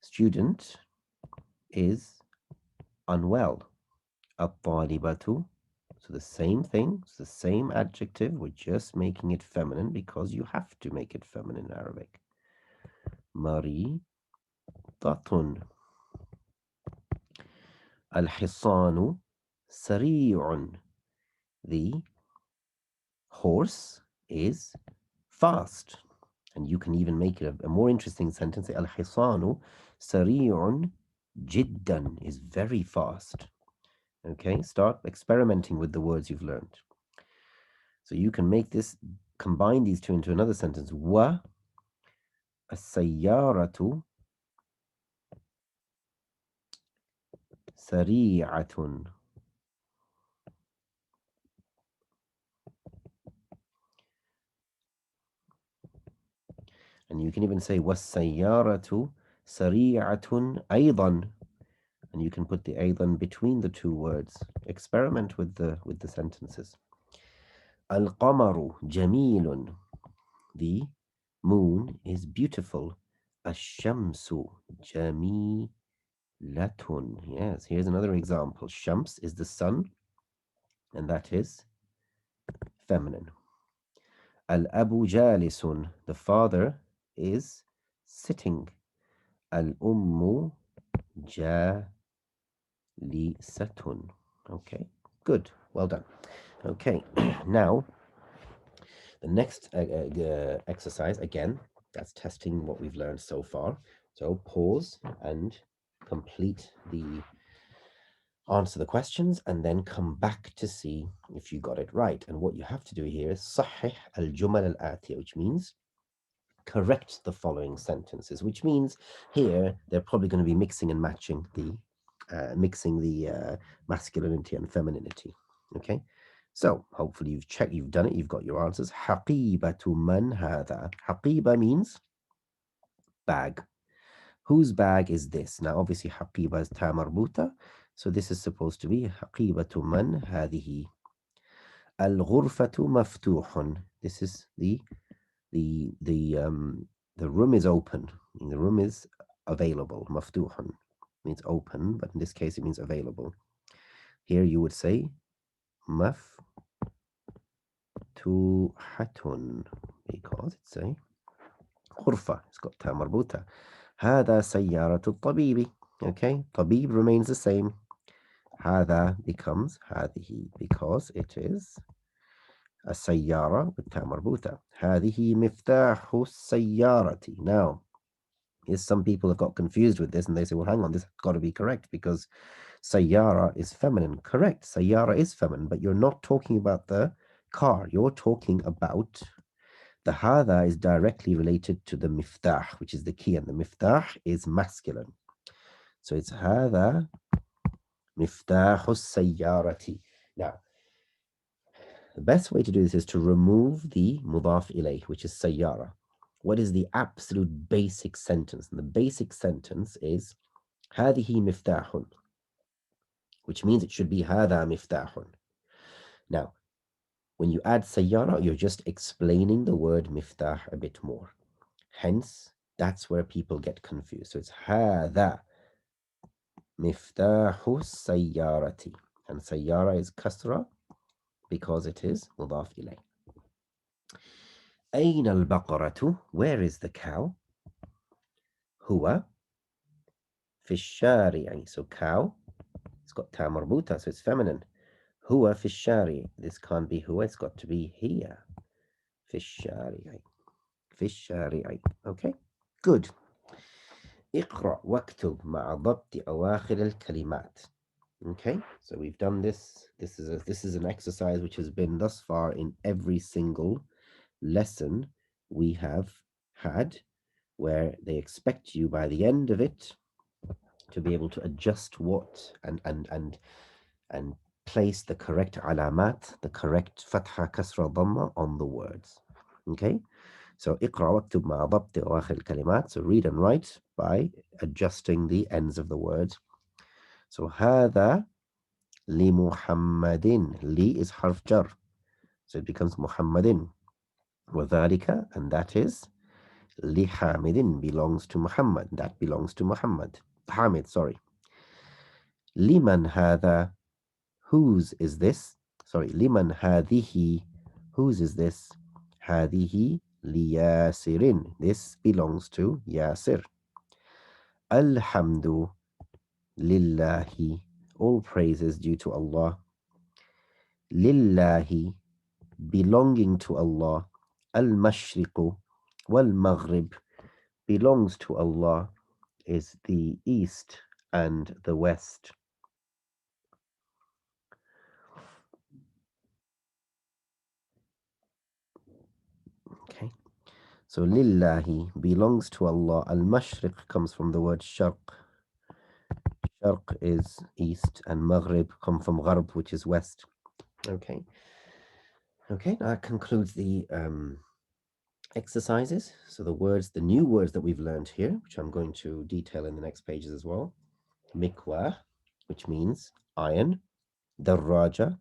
student is unwell. الطالبة. So the same thing, it's the same adjective. We're just making it feminine because you have to make it feminine in Arabic. مريضة. الحصان سريع. The horse is fast. And you can even make it a more interesting sentence. الحصان سريع جدا is very fast. Okay, start experimenting with the words you've learned. So you can make this, combine these two into another sentence. السيارة سريعة. And you can even say والسيارة سريعة أيضا. And you can put the أيضا between the two words. Experiment with the sentences. القمر جميل. The moon is beautiful. الشمس جميلة. Yes, here's another example. Shams is the sun, and that is feminine. الأب جالس. The father is sitting. الأم جالسة. Okay, good. Well done. Okay, now the next exercise, again, that's testing what we've learned so far. So pause and complete the answer the questions and then come back to see if you got it right. And what you have to do here is صحح الجمل الآتية, which means correct the following sentences, which means here they're probably going to be mixing and matching the masculinity and femininity. Okay, so hopefully you've checked, you've done it, you've got your answers. حقيبة من هذا. حقيبة means bag. Whose bag is this? Now obviously حقيبة is ta marbuta, so this is supposed to be حقيبة من هذه. الغرفة مفتوح. This is the room is open. The room is available. مفتوح means open, but in this case it means available. Here you would say مفتوحة because it's a غرفة. It's got تا مربوطة. هذا سيارة الطبيب. Okay, طبيب remains the same. هذا becomes هذه because it is السيارة بالتاء مربوطة. هذه مفتاح السيارة. Now, some people have got confused with this and they say, well, hang on, this has got to be correct because Sayyara is feminine. Correct, Sayyara is feminine, but you're not talking about the car. You're talking about the hada is directly related to the miftah, which is the key, and the miftah is masculine. So it's hada miftahu sayyarati. Now, the best way to do this is to remove the mudaf ilayh, which is sayyara. What is the absolute basic sentence? And the basic sentence is هذه مفتاح, which means it should be هذا مفتاح. Now, when you add sayyara, you're just explaining the word miftah a bit more. Hence, that's where people get confused. So it's هذا مفتاح السيارة. And sayyara is kasra because it is mudaf ilayh. أين البقرة? Where is the cow? هو في الشارع. So cow, it's got ta marbuta, so it's feminine. هو في الشارع. This can't be هو, it's got to be here. في الشارع. في الشارع. Okay, good. اقرأ واكتب مع ضبط أواخر الكلمات. Okay, so we've done this. This is an exercise which has been thus far in every single lesson we have had, where they expect you by the end of it to be able to adjust what and place the correct alamat, the correct fatha, kasra, dhamma on the words. Okay, so اقرأ واكتب مع ضبط أواخر الكلمات. So read and write by adjusting the ends of the words. So هذا Li Muhammadin. Li is harf jar. So it becomes Muhammadin. وذلك, and that is li Hamidin, belongs to Muhammad. That belongs to Muhammad. Hamid, sorry. Liman hadha, whose is this? Sorry, liman hadhihi, whose is this? Hadhihi liyasirin. This belongs to Yasir. Alhamdu lillahi. All praises due to Allah. Lillahi, belonging to Allah. Al-mashriqu wal-maghrib, belongs to Allah, is the east and the west. Okay, so lillahi belongs to Allah. Al-mashriq comes from the word sharq. Sharq is east, and maghrib come from gharb, which is west. Okay, okay, that concludes the exercises. So the words, the new words that we've learned here, which I'm going to detail in the next pages as well. Mikwah, which means iron. Darraja,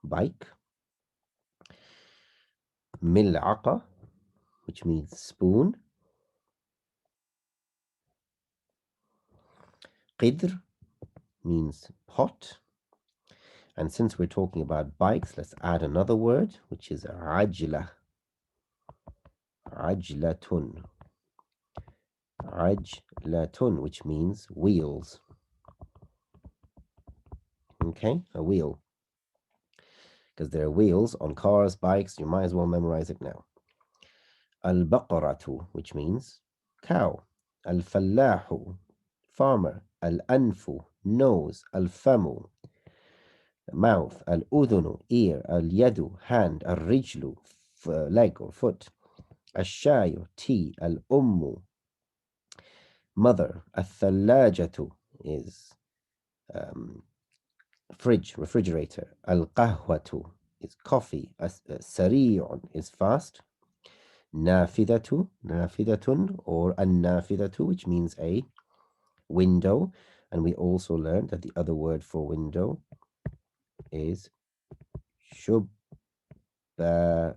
bike. Mil'aqa, which means spoon. Qidr means pot. And since we're talking about bikes, let's add another word, which is ajla. Ajlatun. Ajlatun, which means wheels. Okay, a wheel. Because there are wheels on cars, bikes, you might as well memorize it now. Al-baqaratu, which means cow. Al-fallahu, farmer. Al-anfu, nose. Al-famu, mouth. Al-udhunu, ear. Al-yadu, hand. Al-rijlu, leg or foot. Al-shayu, tea. Al-ummu, mother. Al-thallajatu is fridge, refrigerator. Al-qahwatu is coffee. Sari'un is fast. Nafidatun, or an-nafidatu, which means a window. And we also learned that the other word for window is shub. Let's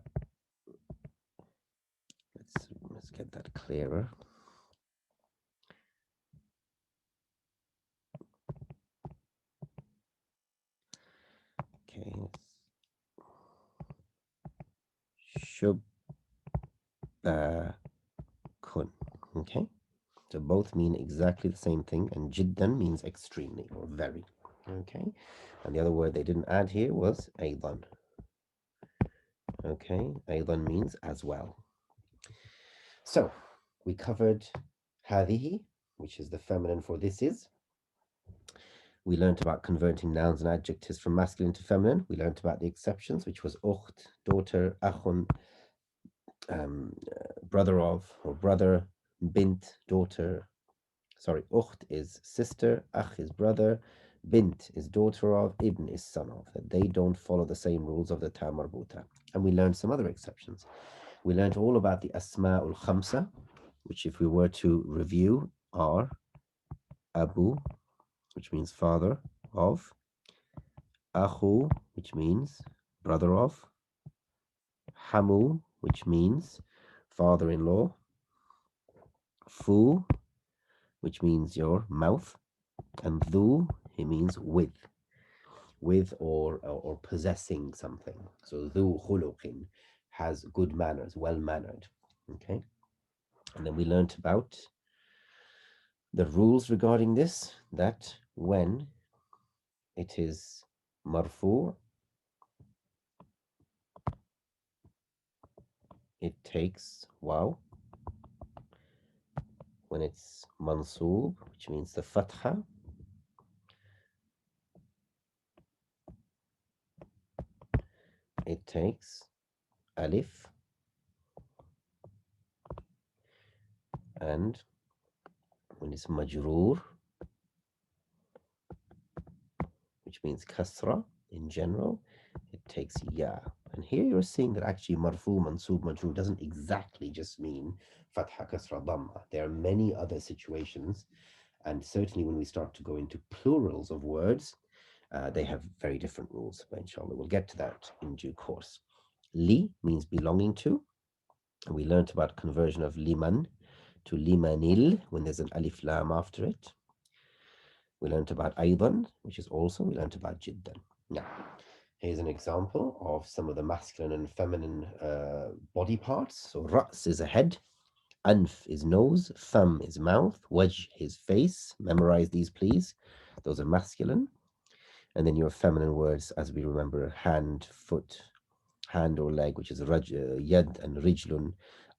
get that clearer. Okay. Shubakun. Okay. So both mean exactly the same thing, and jiddan means extremely or very. Okay. And the other word they didn't add here was aydan. Okay. Aydan means as well. So we covered hadihi, which is the feminine for this is. We learnt about converting nouns and adjectives from masculine to feminine. We learnt about the exceptions, which was ukht, daughter, akhun, brother of or brother, bint, daughter. Sorry, ukht is sister, akh is brother, bint is daughter of, ibn is son of. That they don't follow the same rules of the ta marbuta. And we learned some other exceptions. We learned all about the asma'ul khamsa, which if we were to review are abu, which means father of, akhu, which means brother of, hamu, which means father-in-law, fu, which means your mouth, and dhu, it means with or possessing something. So dhu khuluqin, has good manners, well mannered. Okay, and then we learnt about the rules regarding this, that when it is marfu, it takes waw. When it's mansoob, which means the fatha, it takes alif, and when it's majroor, which means kasra in general, it takes ya. And here you're seeing that actually marfu, mansoob, majroor doesn't exactly just mean fatha, kasra, dhamma. There are many other situations, and certainly when we start to go into plurals of words, They have very different rules, but inshallah, we'll get to that in due course. Li means belonging to. We learned about conversion of liman to limanil when there's an alif lam after it. We learned about aydan, which is also, we learned about jiddan. Now, here's an example of some of the masculine and feminine body parts. So ra's is a head, anf is nose, thumb is mouth, wajh is face. Memorize these, please. Those are masculine. And then your feminine words, as we remember, hand, foot, hand or leg, which is yad and rijlun.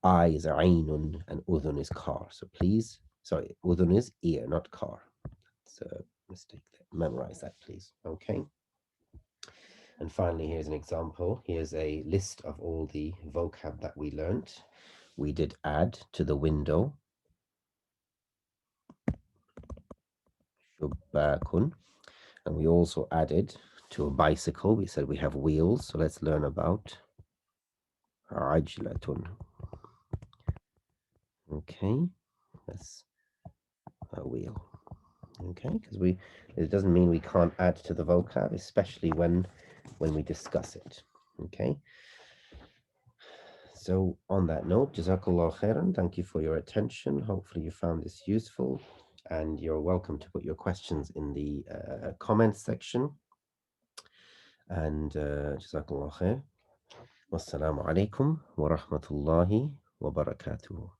Eye is aynun, and udhun is car. So please, sorry, udhun is ear, not car. It's a mistake there. Memorize that, please. Okay. And finally, here's an example. Here's a list of all the vocab that we learnt. We did add to the window, shubbakun, and we also added to a bicycle. We said we have wheels, so let's learn about ajlatun. Okay, that's a wheel. Okay, because it doesn't mean we can't add to the vocab, especially when we discuss it. Okay. So on that note, Jazakallah khairan. Thank you for your attention. Hopefully you found this useful, and you're welcome to put your questions in the comments section. And Jazakallah khair. Wassalamu alaikum wa rahmatullahi wa barakatuh.